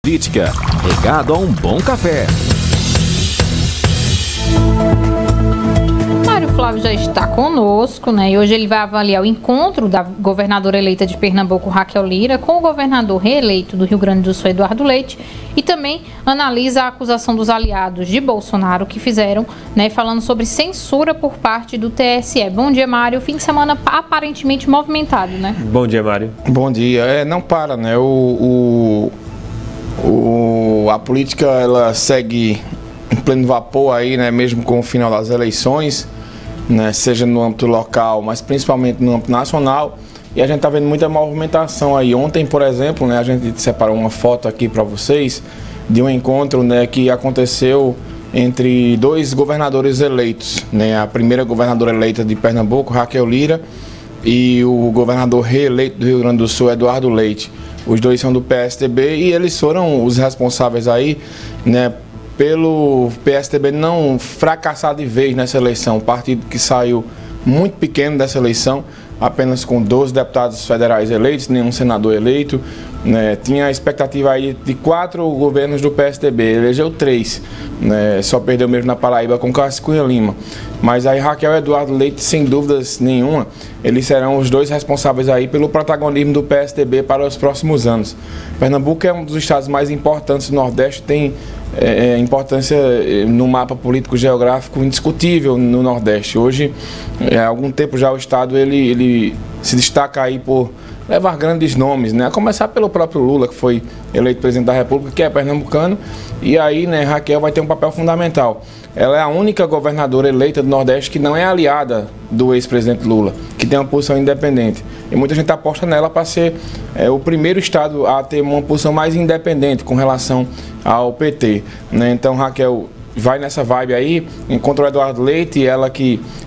Política, regado a um bom café. Mário Flávio já está conosco, né? E hoje ele vai avaliar o encontro da governadora eleita de Pernambuco, Raquel Lira, com o governador reeleito do Rio Grande do Sul, Eduardo Leite, e também analisa a acusação dos aliados de Bolsonaro que fizeram, né, falando sobre censura por parte do TSE. Bom dia, Mário. Fim de semana aparentemente movimentado, né? Bom dia, Mário. Bom dia. Não para, né? A política, ela segue em pleno vapor aí, né? Mesmo com o final das eleições, né? Seja no âmbito local, mas principalmente no âmbito nacional. E a gente está vendo muita movimentação aí. Ontem, por exemplo, né, a gente separou uma foto aqui para vocês de um encontro, né, que aconteceu entre dois governadores eleitos, né? A primeira governadora eleita de Pernambuco, Raquel Lira, e o governador reeleito do Rio Grande do Sul, Eduardo Leite. Os dois são do PSDB e eles foram os responsáveis aí, né, pelo PSDB não fracassar de vez nessa eleição. Um partido que saiu muito pequeno dessa eleição, apenas com 12 deputados federais eleitos, nenhum senador eleito, né? Tinha a expectativa aí de 4 governos do PSDB, elegeu 3, né? Só perdeu mesmo na Paraíba com Cássio Cunha Lima. Mas aí Raquel e Eduardo Leite, sem dúvidas nenhuma, eles serão os dois responsáveis aí pelo protagonismo do PSDB para os próximos anos. Pernambuco é um dos estados mais importantes do Nordeste, tem importância no mapa político geográfico indiscutível no Nordeste. Hoje, há algum tempo já o estado ele se destaca aí por levar grandes nomes, né? A começar pelo próprio Lula, que foi eleito presidente da República, que é pernambucano, e aí, né, Raquel vai ter um papel fundamental. Ela é a única governadora eleita do Nordeste que não é aliada do ex-presidente Lula, que tem uma posição independente. E muita gente aposta nela para ser o primeiro estado a ter uma posição mais independente com relação ao PT, né? Então, Raquel vai nessa vibe aí, encontra o Eduardo Leite,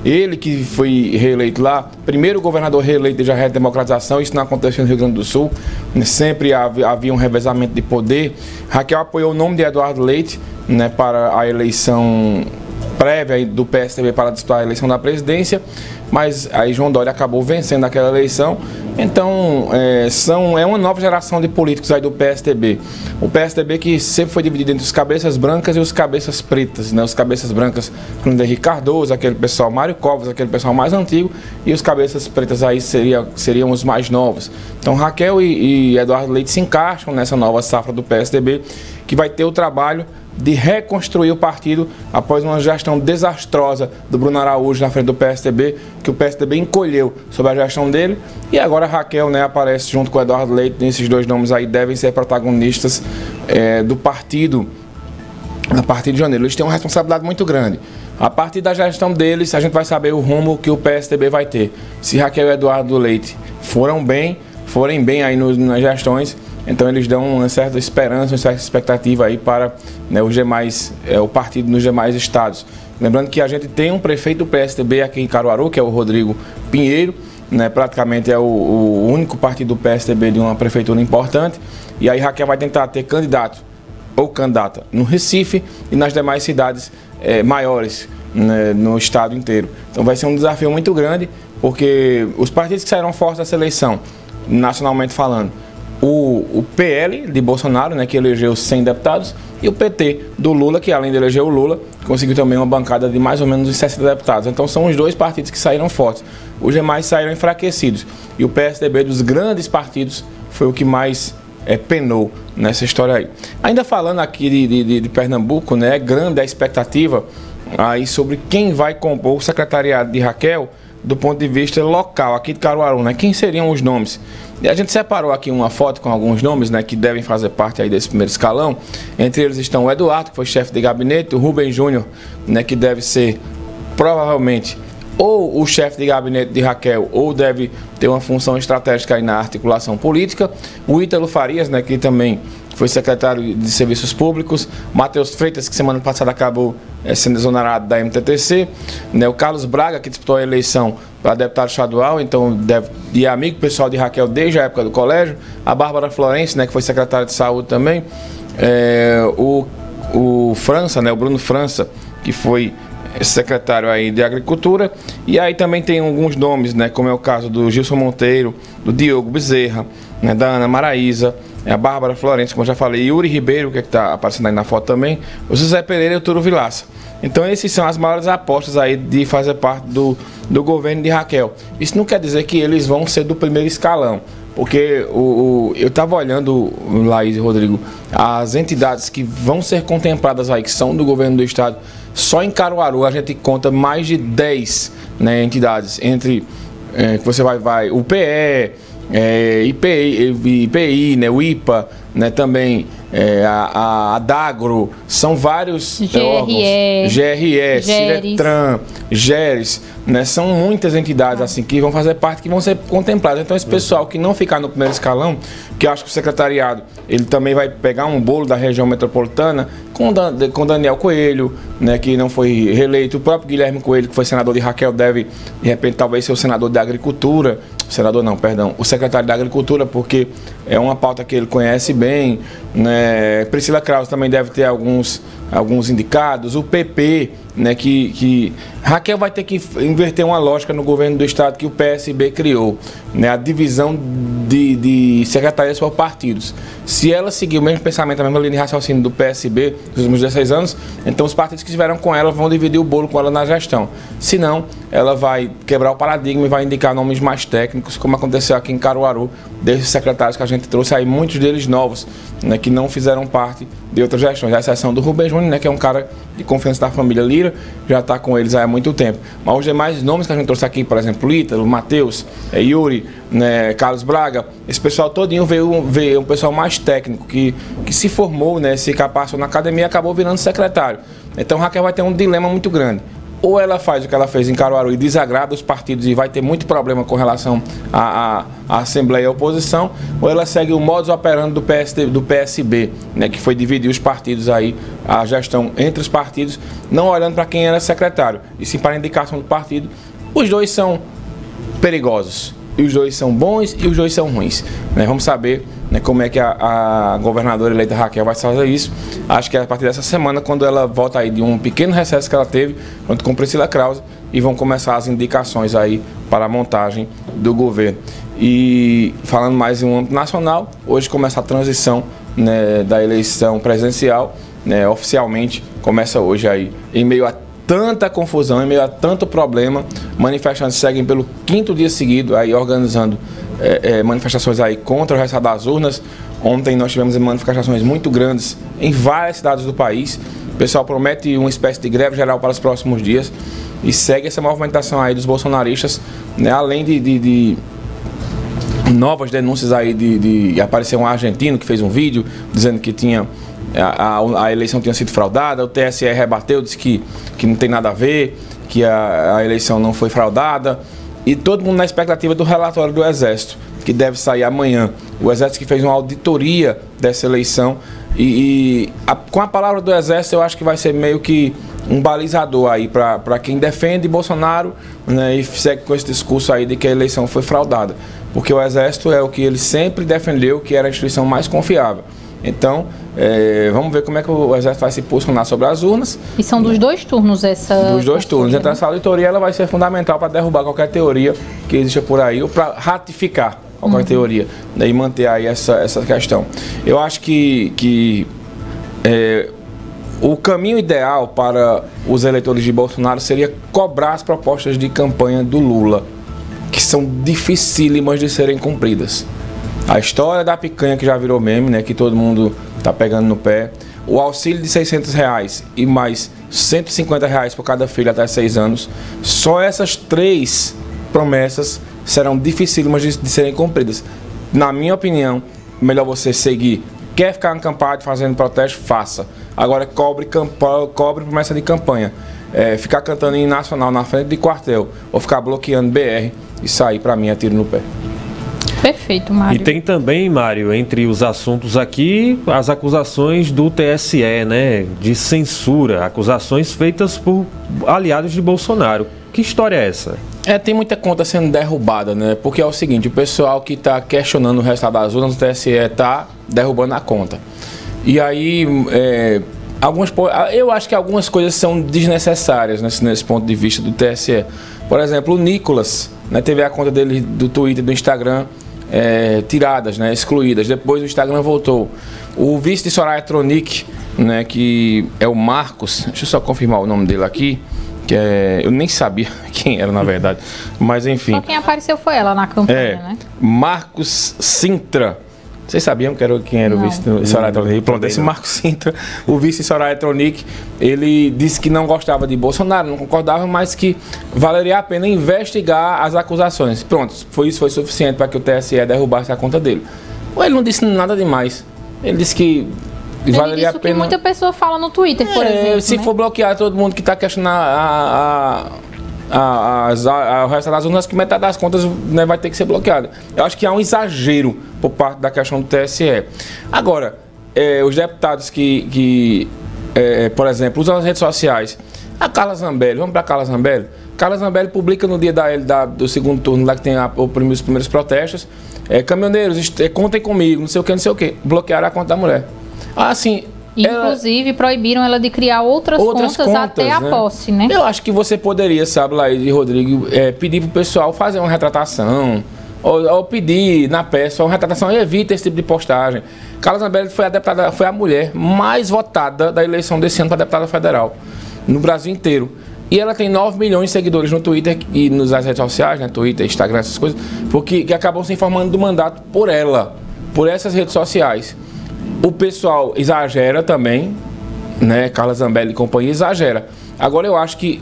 ele que foi reeleito lá, primeiro governador reeleito desde a redemocratização, isso não aconteceu no Rio Grande do Sul, sempre havia um revezamento de poder. Raquel apoiou o nome de Eduardo Leite, né, para a eleição prévia do PSDB para disputar a eleição da presidência, mas aí João Dória acabou vencendo aquela eleição. Então é uma nova geração de políticos aí do PSDB. O PSDB que sempre foi dividido entre os cabeças brancas e os cabeças pretas, né? Os cabeças brancas, como Henrique Cardoso, aquele pessoal, Mário Covas, aquele pessoal mais antigo, e os cabeças pretas aí seriam os mais novos. Então Raquel e Eduardo Leite se encaixam nessa nova safra do PSDB, que vai ter o trabalho de reconstruir o partido após uma gestão desastrosa do Bruno Araújo na frente do PSDB, que o PSDB encolheu sob a gestão dele, e agora a Raquel, né, aparece junto com o Eduardo Leite. Esses dois nomes aí devem ser protagonistas do partido a partir de janeiro. Eles têm uma responsabilidade muito grande. A partir da gestão deles, a gente vai saber o rumo que o PSDB vai ter. Se Raquel e Eduardo Leite forem bem aí nas gestões, então eles dão uma certa esperança, uma certa expectativa aí para, né, os demais, o partido nos demais estados. Lembrando que a gente tem um prefeito do PSDB aqui em Caruaru, que é o Rodrigo Pinheiro, né, praticamente é o único partido do PSDB de uma prefeitura importante. E aí Raquel vai tentar ter candidato ou candidata no Recife e nas demais cidades maiores, né, no estado inteiro. Então vai ser um desafio muito grande, porque os partidos que saíram fortes dessa eleição, nacionalmente falando, o PL de Bolsonaro, né, que elegeu 100 deputados, e o PT do Lula, que além de eleger o Lula, conseguiu também uma bancada de mais ou menos 60 deputados. Então são os dois partidos que saíram fortes. Os demais saíram enfraquecidos. E o PSDB dos grandes partidos foi o que mais penou nessa história aí. Ainda falando aqui de Pernambuco, né, é grande a expectativa aí sobre quem vai compor o secretariado de Raquel do ponto de vista local, aqui de Caruaru, né? Quem seriam os nomes? E a gente separou aqui uma foto com alguns nomes, né, que devem fazer parte aí desse primeiro escalão. Entre eles estão o Eduardo, que foi chefe de gabinete, o Rubem Júnior, né, que deve ser provavelmente ou o chefe de gabinete de Raquel, ou deve ter uma função estratégica aí na articulação política. O Ítalo Farias, né, que também foi secretário de Serviços Públicos. Matheus Freitas, que semana passada acabou sendo exonerado da MTTC. Né, o Carlos Braga, que disputou a eleição para deputado estadual, então é amigo pessoal de Raquel desde a época do colégio. A Bárbara Florencio, né, que foi secretária de Saúde também. O França, né, o Bruno França, que foi secretário aí de Agricultura. E aí também tem alguns nomes, né, como é o caso do Gilson Monteiro, do Diogo Bezerra, né, da Ana Maraíza, a Bárbara Florencio, como eu já falei, Yuri Ribeiro, que está aparecendo aí na foto também, o José Pereira e o Turo Vilaça. Então esses são as maiores apostas aí de fazer parte do governo de Raquel. Isso não quer dizer que eles vão ser do primeiro escalão, porque eu estava olhando, Laís e Rodrigo, as entidades que vão ser contempladas aí, que são do governo do estado. Só em Caruaru a gente conta mais de 10, né, entidades, entre que você vai o PE, IPI, né, o IPA, né, também a Dagro, são vários órgãos, GRE, Ciretran, GERES, né, são muitas entidades assim que vão fazer parte, que vão ser contempladas. Então esse pessoal que não ficar no primeiro escalão, que eu acho que o secretariado ele também vai pegar um bolo da região metropolitana com Daniel Coelho, né, que não foi reeleito, o próprio Guilherme Coelho, que foi senador de Raquel, deve de repente talvez ser o senador da Agricultura, o secretário da Agricultura, porque é uma pauta que ele conhece bem, né? Priscila Krause também deve ter alguns indicados, o PP, né, que Raquel vai ter que inverter uma lógica no governo do estado que o PSB criou, né, a divisão de secretarias por partidos. Se ela seguir o mesmo pensamento, a mesma linha de raciocínio do PSB nos últimos 16 anos, então os partidos que estiveram com ela vão dividir o bolo com ela na gestão. Se não, ela vai quebrar o paradigma e vai indicar nomes mais técnicos, como aconteceu aqui em Caruaru, desses secretários que a gente trouxe aí, muitos deles novos, né, que não fizeram parte de outras gestões, a exceção do Rubem Júnior, né, que é um cara de confiança da família Lira, já está com eles há muito tempo. Mas os demais nomes que a gente trouxe aqui, por exemplo, Ítalo, Matheus, Yuri, né, Carlos Braga, esse pessoal todinho veio um pessoal mais técnico, que se formou, né, se capacitou na academia e acabou virando secretário. Então Raquel vai ter um dilema muito grande. Ou ela faz o que ela fez em Caruaru e desagrada os partidos e vai ter muito problema com relação à Assembleia e à oposição, ou ela segue o modus operandi do PSB, né, que foi dividir os partidos aí, a gestão entre os partidos, não olhando para quem era secretário, e sim para a indicação do partido. Os dois são perigosos, e os dois são bons e os dois são ruins, né? Vamos saber, né, como é que a governadora eleita Raquel vai fazer isso. Acho que é a partir dessa semana, quando ela volta aí de um pequeno recesso que ela teve, junto com Priscila Krause, e vão começar as indicações aí para a montagem do governo. E falando mais em um âmbito nacional, hoje começa a transição, né, da eleição presidencial, né, oficialmente começa hoje aí, em meio a tanta confusão, em meio a tanto problema. Manifestantes seguem pelo 5º dia seguido aí organizando manifestações aí contra o resultado das urnas. Ontem nós tivemos manifestações muito grandes em várias cidades do país. O pessoal promete uma espécie de greve geral para os próximos dias e segue essa movimentação aí dos bolsonaristas, né, além de novas denúncias aí de aparecer um argentino que fez um vídeo dizendo que tinha a eleição tinha sido fraudada. O TSE rebateu, disse que não tem nada a ver, que a eleição não foi fraudada. E todo mundo na expectativa do relatório do Exército, que deve sair amanhã. O Exército que fez uma auditoria dessa eleição. Com a palavra do Exército, eu acho que vai ser meio que um balizador aí para quem defende Bolsonaro, né, e segue com esse discurso aí de que a eleição foi fraudada. Porque o Exército é o que ele sempre defendeu, que era a instituição mais confiável. Então, vamos ver como é que o Exército vai se posicionar sobre as urnas. E são dos dois turnos essa... Dos dois turnos. Então, essa auditoria ela vai ser fundamental para derrubar qualquer teoria que exista por aí, ou para ratificar qualquer teoria, né, e manter aí essa questão. Eu acho que o caminho ideal para os eleitores de Bolsonaro seria cobrar as propostas de campanha do Lula, que são dificílimas de serem cumpridas. A história da picanha, que já virou meme, né, que todo mundo está pegando no pé. O auxílio de R$600 e mais R$150 por cada filho até 6 anos. Só essas 3 promessas serão dificílimas de serem cumpridas. Na minha opinião, melhor você seguir. Quer ficar acampado fazendo protesto? Faça. Agora cobre promessa de campanha. Ficar cantando em nacional na frente de quartel ou ficar bloqueando BR, isso aí para mim é tiro no pé. Perfeito, Mário. E tem também, Mário, entre os assuntos aqui, as acusações do TSE, né, de censura, acusações feitas por aliados de Bolsonaro. Que história é essa? Tem muita conta sendo derrubada, né? Porque é o seguinte, o pessoal que está questionando o resultado das urnas do TSE está derrubando a conta. E aí, eu acho que algumas coisas são desnecessárias nesse ponto de vista do TSE. Por exemplo, o Nicolas, né, teve a conta dele do Twitter e do Instagram tiradas, né, excluídas. Depois o Instagram voltou. O vice de Soraya Tronic, né, que é o Marcos, deixa eu só confirmar o nome dele aqui, eu nem sabia quem era na verdade, mas enfim. Só quem apareceu foi ela na campanha, né? Marcos Sintra. Vocês sabiam quem era o vice de Soraya Tronic? Pronto, esse Marcos Sintra, o vice de Soraya Tronic, ele disse que não gostava de Bolsonaro, não concordava, mas que valeria a pena investigar as acusações. Pronto, isso foi suficiente para que o TSE derrubasse a conta dele. Ele não disse nada demais. Ele disse que valeria a pena. Que muita pessoa fala no Twitter, por exemplo. Se for bloquear todo mundo que está questionando o resto das urnas, que metade das contas, né, vai ter que ser bloqueada. Eu acho que há um exagero por parte da questão do TSE. Agora, os deputados que por exemplo, usam as redes sociais. A Carla Zambelli, vamos para a Carla Zambelli? Carla Zambelli publica no dia do segundo turno, lá que tem os primeiros protestos, caminhoneiros, contem comigo, não sei o que. Bloquearam a conta da mulher. Assim, inclusive, proibiram ela de criar outras contas até a posse, né? Eu acho que você poderia, sabe, Laís e Rodrigo, pedir pro pessoal fazer uma retratação, ou pedir na peça uma retratação e evita esse tipo de postagem. Carla Zambelli foi a mulher mais votada da eleição desse ano para deputada federal, no Brasil inteiro. E ela tem 9 milhões de seguidores no Twitter e nas redes sociais, né? Twitter, Instagram, essas coisas, que acabam se informando do mandato por ela, por essas redes sociais. O pessoal exagera também, né? Carla Zambelli e companhia exagera. Agora eu acho que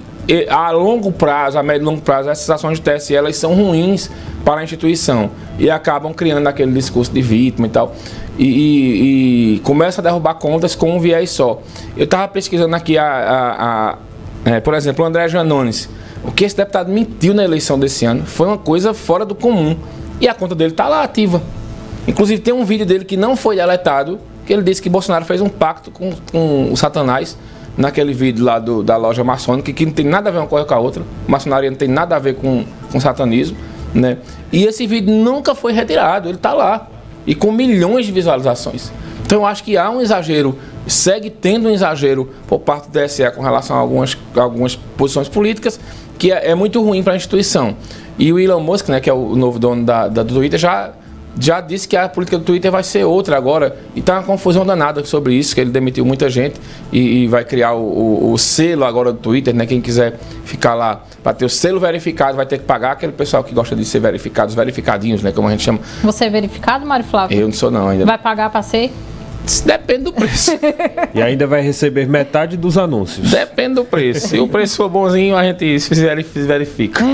a longo prazo, a médio e longo prazo, essas ações do TSE, elas são ruins para a instituição e acabam criando aquele discurso de vítima e tal. E começa a derrubar contas com um viés só. Eu estava pesquisando aqui por exemplo, o André Janones. O que esse deputado mentiu na eleição desse ano foi uma coisa fora do comum. E a conta dele está lá ativa. Inclusive tem um vídeo dele que não foi deletado, que ele disse que Bolsonaro fez um pacto com o Satanás, naquele vídeo lá da loja maçônica, que não tem nada a ver uma coisa com a outra. Maçonaria não tem nada a ver com satanismo, né? E esse vídeo nunca foi retirado, ele está lá. E com milhões de visualizações. Então eu acho que há um exagero, segue tendo um exagero por parte do TSE com relação a algumas posições políticas, que é muito ruim para a instituição. E o Elon Musk, né, que é o novo dono do Twitter, já disse que a política do Twitter vai ser outra agora. E está uma confusão danada sobre isso, que ele demitiu muita gente e vai criar o selo agora do Twitter, né? Quem quiser ficar lá para ter o selo verificado vai ter que pagar. Aquele pessoal que gosta de ser verificado, os verificadinhos, né? Como a gente chama. Você é verificado, Mário Flávio? Eu não sou não ainda. Vai pagar para ser? Depende do preço. E ainda vai receber metade dos anúncios. Depende do preço. Se o preço for bonzinho, a gente se verifica.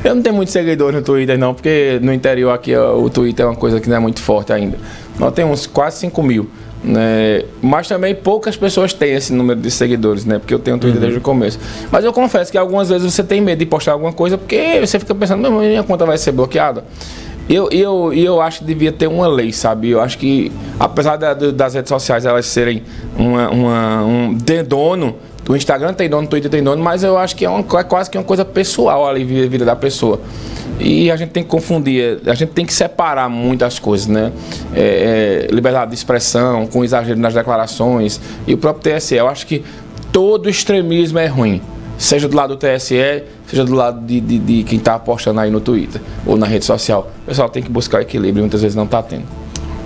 Eu não tenho muitos seguidores no Twitter, não, porque no interior aqui o Twitter é uma coisa que não é muito forte ainda. Nós temos quase 5 mil, né? Mas também poucas pessoas têm esse número de seguidores, né? Porque eu tenho Twitter desde o começo. Mas eu confesso que algumas vezes você tem medo de postar alguma coisa, porque você fica pensando, minha conta vai ser bloqueada. Eu acho que devia ter uma lei, sabe? Eu acho que, apesar das redes sociais elas serem de dono, o Instagram tem dono, o Twitter tem dono, mas eu acho que é quase que uma coisa pessoal ali, a vida da pessoa. E a gente tem que confundir, a gente tem que separar muitas coisas, né? Liberdade de expressão, com exagero nas declarações, e o próprio TSE. Eu acho que todo extremismo é ruim. Seja do lado do TSE, seja do lado de quem está apostando aí no Twitter ou na rede social. O pessoal tem que buscar equilíbrio, muitas vezes não está tendo.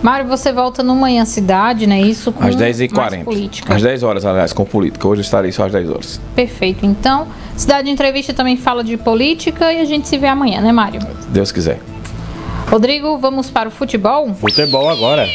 Mário, você volta no Manhã Cidade, né? Isso com às 10h40. Às 10 horas, aliás, com política. Hoje eu estarei só às 10 horas. Perfeito. Então, Cidade Entrevista também fala de política e a gente se vê amanhã, né, Mário? Se Deus quiser. Rodrigo, vamos para o futebol? Futebol agora.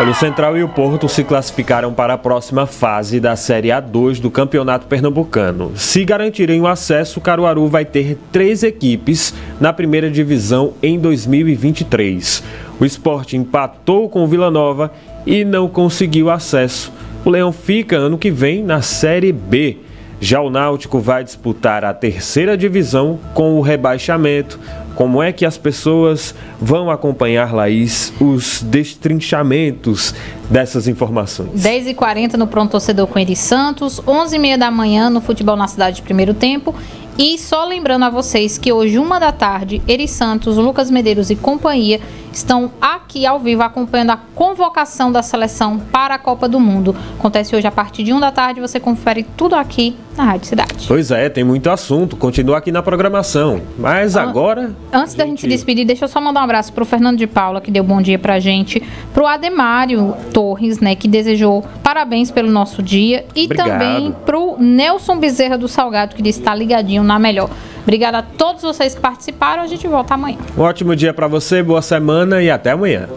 Olha, o Central e o Porto se classificaram para a próxima fase da Série A2 do Campeonato Pernambucano. Se garantirem o acesso, o Caruaru vai ter 3 equipes na primeira divisão em 2023. O Sport empatou com o Vila Nova e não conseguiu acesso. O Leão fica ano que vem na Série B. Já o Náutico vai disputar a terceira divisão com o rebaixamento. Como é que as pessoas vão acompanhar, Laís, os destrinchamentos dessas informações? 10h40 no Pronto Torcedor com Eri Santos, 11h30 da manhã no Futebol na Cidade Primeiro Tempo. E só lembrando a vocês que hoje, 1h da tarde, Eri Santos, Lucas Medeiros e companhia estão aqui ao vivo acompanhando a convocação da seleção para a Copa do Mundo. Acontece hoje a partir de 1 da tarde, você confere tudo aqui na Rádio Cidade. Pois é, tem muito assunto, continua aqui na programação. Mas agora... Antes da gente se despedir, deixa eu só mandar um abraço para o Fernando de Paula, que deu bom dia pra gente, para o Ademário Torres, né, que desejou parabéns pelo nosso dia, e Obrigado. Também para o Nelson Bezerra do Salgado, que disse que está ligadinho na melhor. Obrigada a todos vocês que participaram, a gente volta amanhã. Um ótimo dia para você, boa semana e até amanhã.